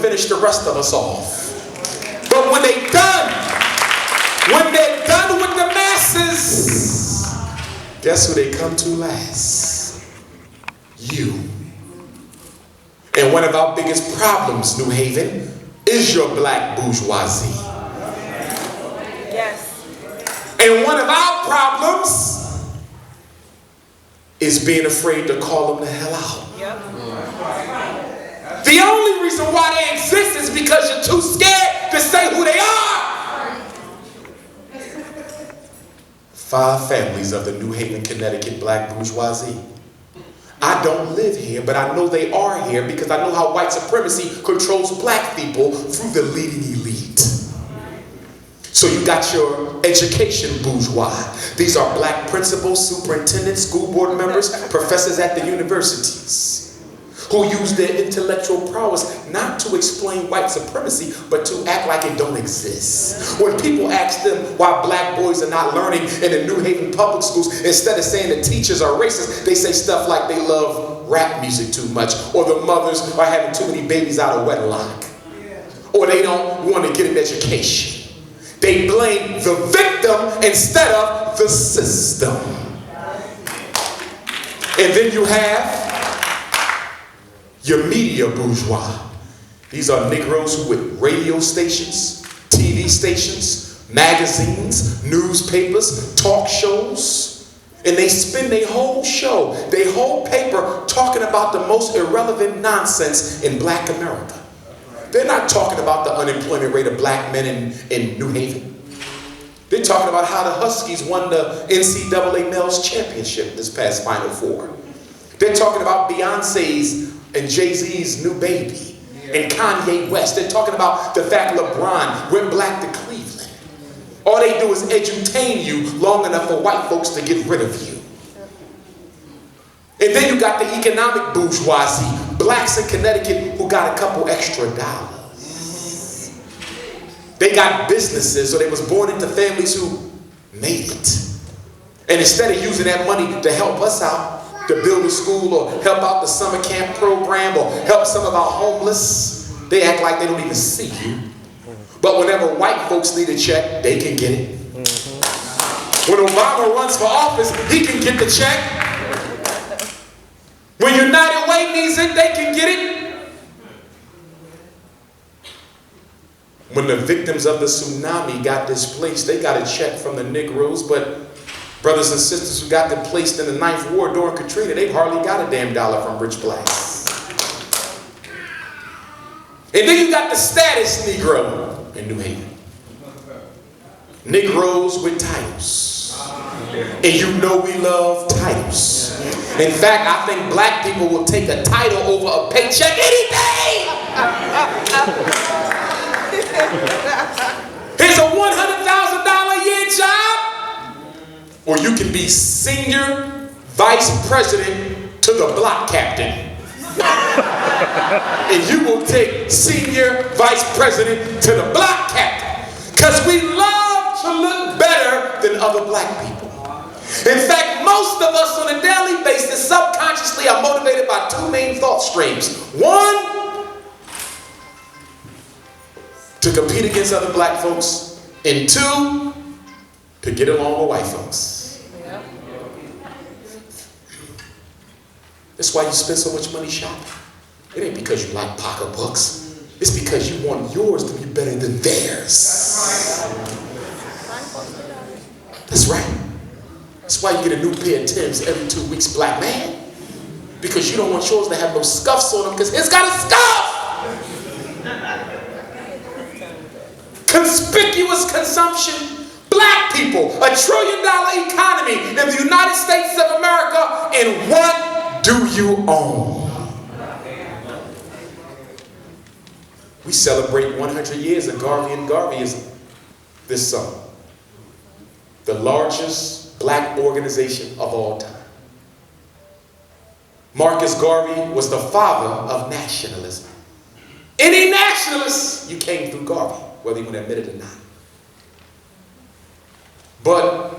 finish the rest of us off. But when they're done with the masses, guess who they come to last? You. And one of our biggest problems, New Haven, is your black bourgeoisie. Yes. And one of our problems is being afraid to call them the hell out. Yep. The only reason why they exist is because you're too scared to say who they are. 5 families of the New Haven, Connecticut black bourgeoisie. I don't live here, but I know they are here because I know how white supremacy controls black people through the leading elite. So you got your education bourgeois. These are black principals, superintendents, school board members, professors at the universities who use their intellectual prowess not to explain white supremacy, but to act like it don't exist. When people ask them why black boys are not learning in the New Haven public schools, instead of saying the teachers are racist, they say stuff like they love rap music too much, or the mothers are having too many babies out of wedlock, or they don't want to get an education. They blame the victim instead of the system. And then you have your media bourgeois. These are Negroes who with radio stations, TV stations, magazines, newspapers, talk shows, and they spend their whole show, their whole paper talking about the most irrelevant nonsense in black America. They're not talking about the unemployment rate of black men in New Haven. They're talking about how the Huskies won the NCAA Males Championship this past Final Four. They're talking about Beyonce's and Jay-Z's new baby, and Kanye West. They're talking about the fact LeBron went black to Cleveland. All they do is edutain you long enough for white folks to get rid of you. And then you got the economic bourgeoisie, blacks in Connecticut who got a couple extra dollars. They got businesses, or they was born into families who made it. And instead of using that money to help us out, to build a school or help out the summer camp program or help some of our homeless, they act like they don't even see you. But whenever white folks need a check, they can get it. When Obama runs for office, he can get the check. When United Way needs it, they can get it. When the victims of the tsunami got displaced, they got a check from the Negroes, but brothers and sisters who got them placed in the 9th Ward during Katrina, they've hardly got a damn dollar from rich blacks. And then you got the status Negro in New Haven. Negroes with titles. And you know we love titles. In fact, I think black people will take a title over a paycheck any day. Here's a $100,000 a year job. Or you can be senior vice president to the block captain. And you will take senior vice president to the block captain. Because we love to look better than other black people. In fact, most of us on a daily basis subconsciously are motivated by 2 main thought streams. 1, to compete against other black folks. And 2, to get along with white folks. That's why you spend so much money shopping. It ain't because you like pocketbooks. It's because you want yours to be better than theirs. That's right. That's why you get a new pair of Timbs every 2 weeks, black man. Because you don't want yours to have no scuffs on them because it's got a scuff. Conspicuous consumption. Black people, $1 trillion economy in the United States of America, and what do you own? We celebrate 100 years of Garvey and Garveyism this summer. The largest black organization of all time. Marcus Garvey was the father of nationalism. Any nationalist, you came through Garvey, whether you want to admit it or not. But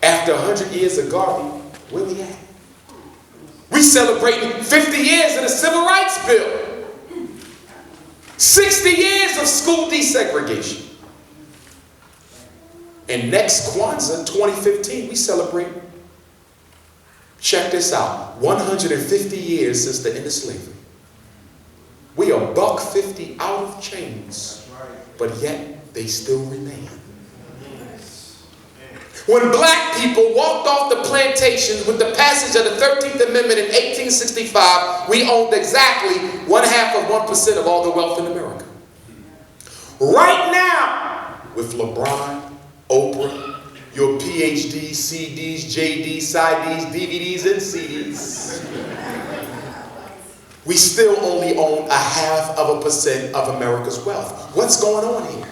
after 100 years of Garvey, where we at? We celebrating 50 years of the Civil Rights Bill. 60 years of school desegregation. And next Kwanzaa, 2015, we celebrate, check this out, 150 years since the end of slavery. We are $1.50 out of chains, but yet they still remain. When black people walked off the plantations with the passage of the 13th Amendment in 1865, we owned exactly 0.5% of all the wealth in America. Right now, with LeBron, Oprah, your PhDs, CDs, JDs, SIDs, DVDs, and CDs, we still only own 0.5% of America's wealth. What's going on here?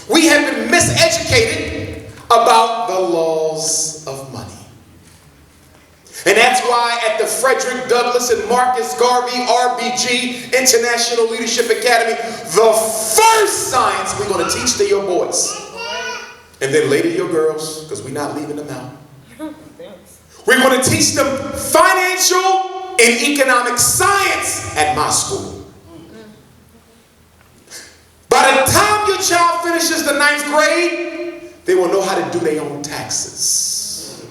We have been miseducated about the laws of money. And that's why at the Frederick Douglass and Marcus Garvey RBG International Leadership Academy, the first science we're going to teach to your boys, and then later your girls, because we're not leaving them out. We're going to teach them financial and economic science at my school. By the time your child finishes the 9th grade, they will know how to do their own taxes.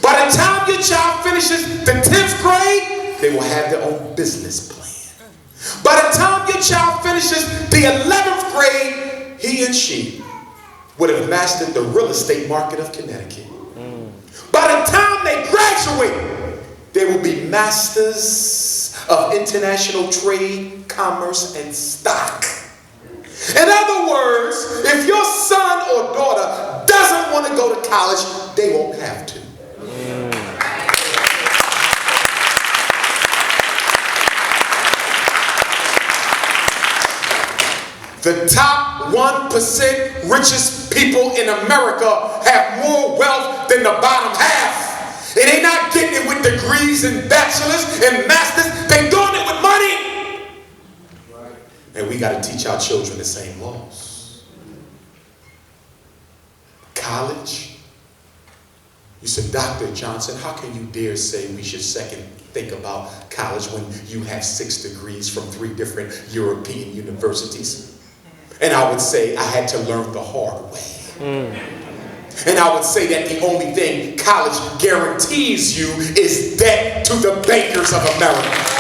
By the time your child finishes the 10th grade, they will have their own business plan. By the time your child finishes the 11th grade, he and she would have mastered the real estate market of Connecticut. By the time they graduate, they will be masters of international trade, commerce, and stock. In other words, if your son or daughter doesn't want to go to college, they won't have to. The top 1% richest people in America have more wealth than the bottom half. And they're not getting it with degrees and bachelors and masters. They're doing it with money. And we got to teach our children the same laws. College. You said, Dr. Johnson, how can you dare say we should second think about college when you have 6 degrees from 3 different European universities? And I would say I had to learn the hard way. And I would say that the only thing college guarantees you is debt to the bankers of America.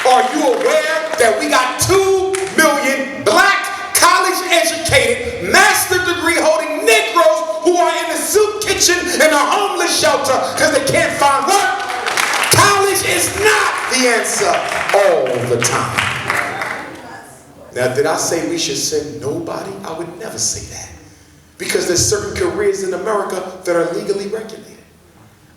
Are you aware that we got 2 million black, college-educated, master degree-holding Negroes who are in the soup kitchen and a homeless shelter because they can't find work? College is not the answer all the time. Now, did I say we should send nobody? I would never say that. Because there's certain careers in America that are legally regulated.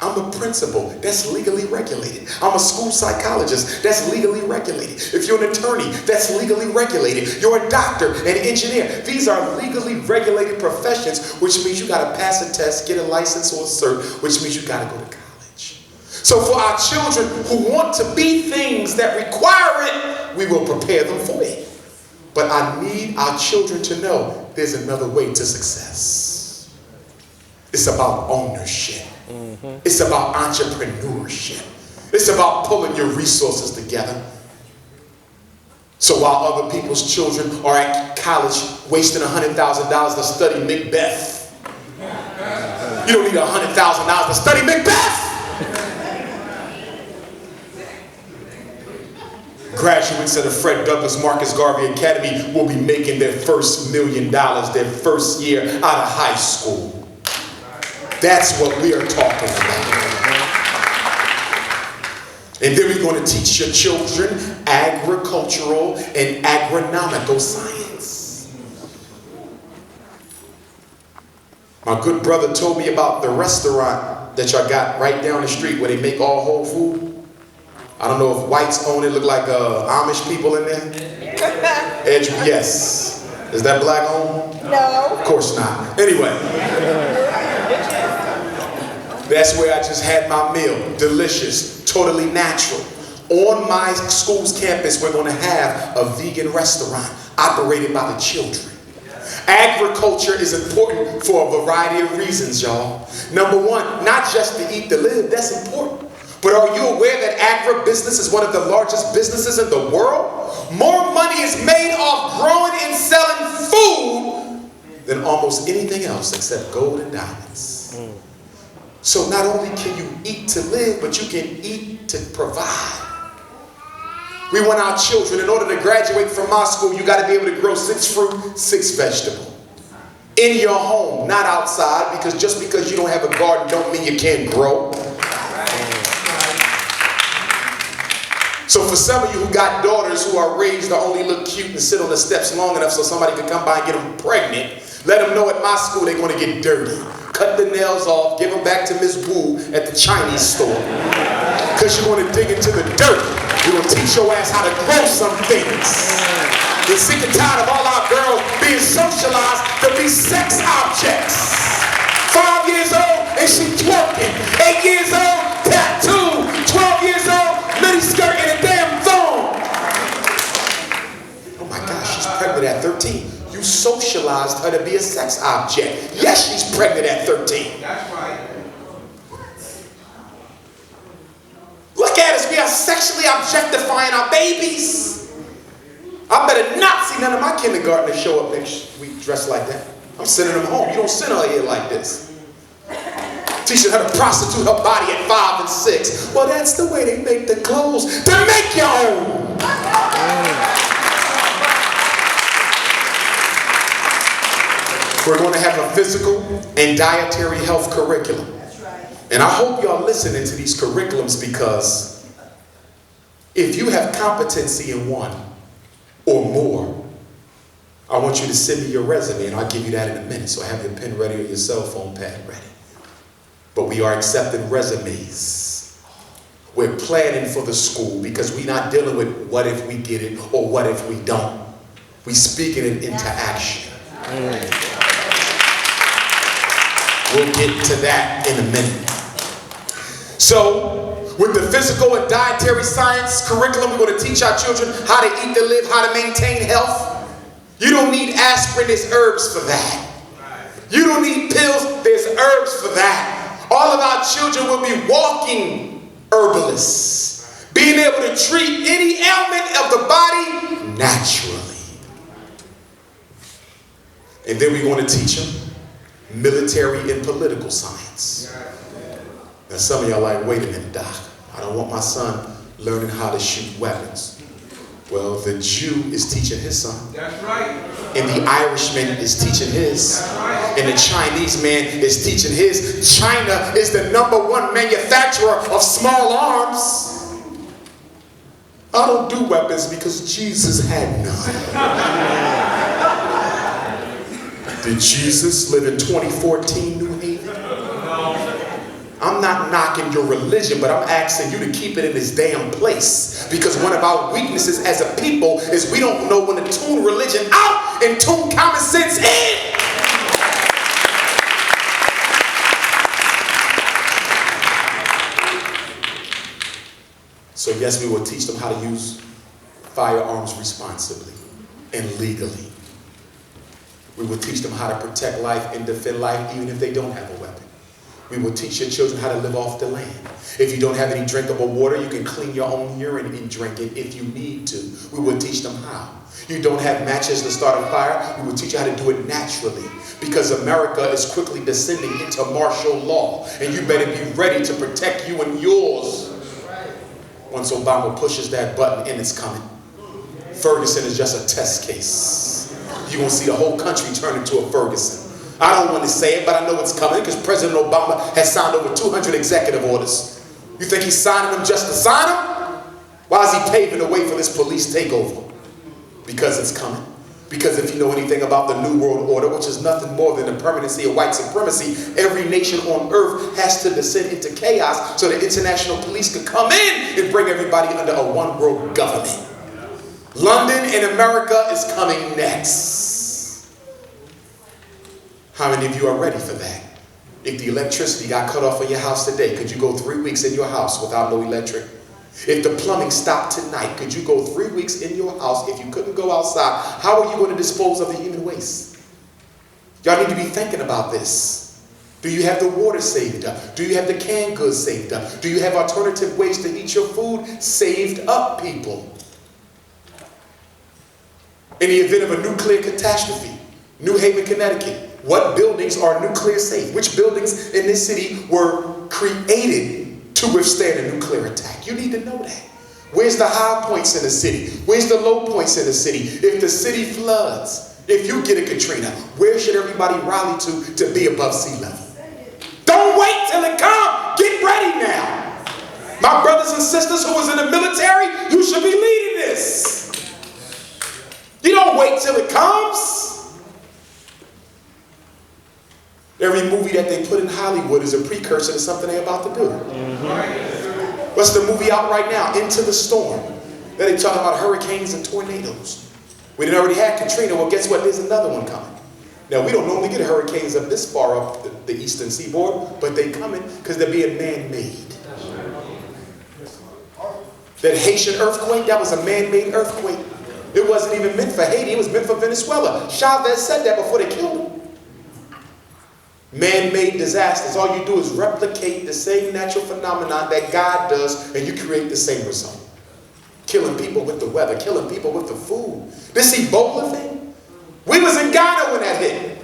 I'm a principal, that's legally regulated. I'm a school psychologist, that's legally regulated. If you're an attorney, that's legally regulated. You're a doctor, an engineer. These are legally regulated professions, which means you got to pass a test, get a license or a cert, which means you got to go to college. So for our children who want to be things that require it, we will prepare them for it. But I need our children to know there's another way to success. It's about ownership. It's about entrepreneurship. It's about pulling your resources together. So while other people's children are at college wasting $100,000 to study Macbeth, you don't need $100,000 to study Macbeth. Graduates of the Fred Douglass Marcus Garvey Academy will be making their first $1 million their first year out of high school. That's what we are talking about. And then we're going to teach your children agricultural and agronomical science. My good brother told me about the restaurant that y'all got right down the street where they make all whole food. I don't know if whites own it, look like Amish people in there. Yes. Is that black owned? No. Of course not. Anyway. That's where I just had my meal. Delicious, totally natural. On my school's campus, we're going to have a vegan restaurant operated by the children. Agriculture is important for a variety of reasons, y'all. Number one, not just to eat to live, that's important. But are you aware that agribusiness is one of the largest businesses in the world? More money is made off growing and selling food than almost anything else except gold and diamonds. So not only can you eat to live, but you can eat to provide. We want our children, in order to graduate from my school, you got to be able to grow 6 fruit, 6 vegetable. In your home, not outside, because just because you don't have a garden don't mean you can't grow. So for some of you who got daughters who are raised to only look cute and sit on the steps long enough so somebody can come by and get them pregnant, let them know at my school they're going to get dirty. Cut the nails off, give them back to Miss Wu at the Chinese store. Because you're going to dig into the dirt. We're going to teach your ass how to grow some things. We're sick and tired of all our girls being socialized to be sex objects. 5 years old and she twerking. 8 years old, tattoo. 12 years old, mini skirt and a damn thong. Oh my gosh, she's pregnant at 13. You socialized her to be a sex object. Yes, she's pregnant at 13. That's right. Look at us, we are sexually objectifying our babies. I better not see none of my kindergartners show up next week dressed like that. I'm sending them home. You don't send her here like this. Teaching her to prostitute her body at 5 and 6. Well, that's the way they make the clothes. To make your own. We're going to have a physical and dietary health curriculum. And I hope y'all listening to these curriculums, because if you have competency in one or more, I want you to send me your resume, and I'll give you that in a minute. So have your pen ready or your cell phone pad ready. But we are accepting resumes. We're planning for the school, because we're not dealing with what if we get it or what if we don't. We're speaking it into action. We'll get to that in a minute. So, with the physical and dietary science curriculum, we're going to teach our children how to eat to live, how to maintain health. You don't need aspirin, there's herbs for that. You don't need pills, there's herbs for that. All of our children will be walking herbalists, being able to treat any ailment of the body naturally. And then we're going to teach them military and political science. Now some of y'all are like, wait a minute, Doc. I don't want my son learning how to shoot weapons. Well, the Jew is teaching his son. That's right. And the Irishman is teaching his. That's right. And the Chinese man is teaching his. China is the #1 manufacturer of small arms. I don't do weapons because Jesus had none. Did Jesus live in 2014 New Haven? I'm not knocking your religion, but I'm asking you to keep it in this damn place. Because one of our weaknesses as a people is we don't know when to tune religion out and tune common sense in. So yes, we will teach them how to use firearms responsibly and legally. We will teach them how to protect life and defend life even if they don't have a weapon. We will teach your children how to live off the land. If you don't have any drinkable water, you can clean your own urine and drink it if you need to. We will teach them how. You don't have matches to start a fire, we will teach you how to do it naturally. Because America is quickly descending into martial law. And you better be ready to protect you and yours. Once Obama pushes that button, and it's coming. Ferguson is just a test case. You're going to see the whole country turn into a Ferguson. I don't want to say it, but I know it's coming because President Obama has signed over 200 executive orders. You think he's signing them just to sign them? Why is he paving the way for this police takeover? Because it's coming. Because if you know anything about the New World Order, which is nothing more than the permanency of white supremacy, every nation on earth has to descend into chaos so the international police could come in and bring everybody under a one world government. London in America is coming next. How many of you are ready for that? If the electricity got cut off in your house today, could you go 3 weeks in your house without no electric? If the plumbing stopped tonight, could you go 3 weeks in your house if you couldn't go outside? How are you going to dispose of the human waste? Y'all need to be thinking about this. Do you have the water saved up? Do you have the canned goods saved up? Do you have alternative ways to eat your food saved up, people? In the event of a nuclear catastrophe, New Haven, Connecticut, what buildings are nuclear safe? Which buildings in this city were created to withstand a nuclear attack? You need to know that. Where's the high points in the city? Where's the low points in the city? If the city floods, if you get a Katrina, where should everybody rally to be above sea level? Don't wait till it comes. Get ready now. My brothers and sisters who was in the military, you should be leading this. You don't wait till it comes. Every movie that they put in Hollywood is a precursor to something they're about to do. What's the movie out right now? Into the Storm. That they talking about hurricanes and tornadoes. We didn't already have Katrina. Well, guess what? There's another one coming. Now, we don't normally get hurricanes up this far up the eastern seaboard, but they're coming because they're being man-made. That Haitian earthquake, that was a man-made earthquake. It wasn't even meant for Haiti. It was meant for Venezuela. Chavez said that before they killed him. Man-made disasters. All you do is replicate the same natural phenomenon that God does, and you create the same result. Killing people with the weather, killing people with the food. This Ebola thing, we was in Ghana when that hit.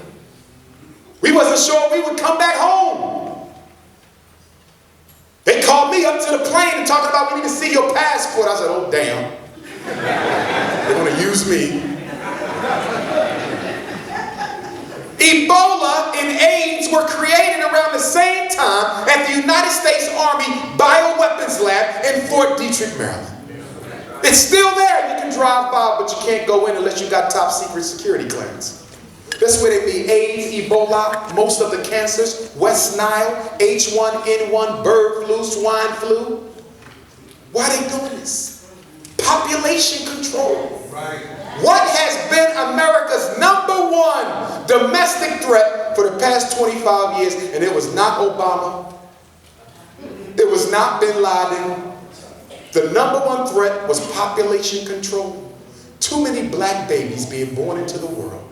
We wasn't sure we would come back home. They called me up to the plane and talking about we need to see your passport. I said, oh damn. They're going to use me. Ebola and AIDS were created around the same time at the United States Army Bioweapons Lab in Fort Detrick, Maryland. It's still there. You can drive by, but you can't go in unless you got top secret security clearance. That's where they be AIDS, Ebola, most of the cancers, West Nile, H1N1, bird flu, swine flu. Why are they doing this? Population control. Right. What has been America's #1 domestic threat for the past 25 years? And it was not Obama. It was not Bin Laden. The #1 threat was population control. Too many black babies being born into the world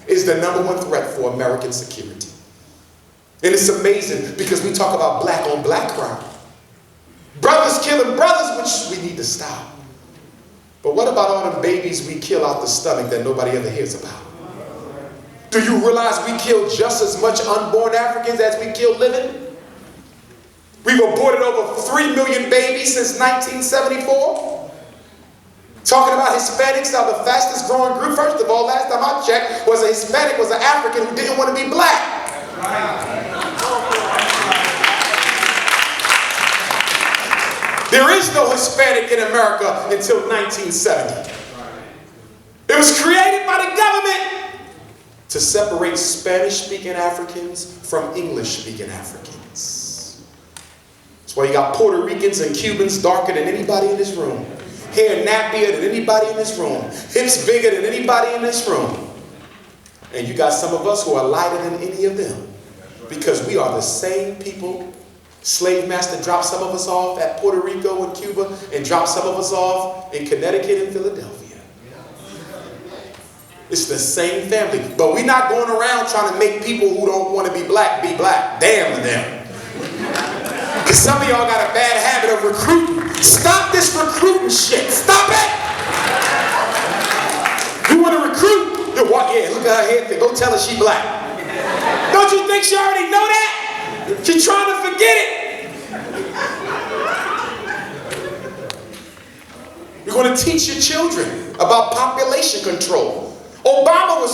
is the #1 threat for American security. And it's amazing because we talk about black on black crime. Brothers killing brothers, which we need to stop. But what about all the babies we kill out the stomach that nobody ever hears about? Do you realize we kill just as much unborn Africans as we kill living? We've aborted over 3 million babies since 1974. Talking about Hispanics are the fastest growing group. First of all, last time I checked, was a Hispanic was an African who didn't want to be black. There is no Hispanic in America until 1970. It was created by the government to separate Spanish-speaking Africans from English-speaking Africans. That's why you got Puerto Ricans and Cubans darker than anybody in this room. Hair nappier than anybody in this room. Hips bigger than anybody in this room. And you got some of us who are lighter than any of them. Because we are the same people. Slave master dropped some of us off at Puerto Rico and Cuba and dropped some of us off in Connecticut and Philadelphia. It's the same family. But we're not going around trying to make people who don't want to be black. Damn them. Because some of y'all got a bad habit of recruiting. Stop this recruiting shit. Stop it. You want to recruit? You walk in, look at her head thing. Go tell her she black. Don't you think she already know that? She's trying to forget it. You're going to teach your children about population control. Obama was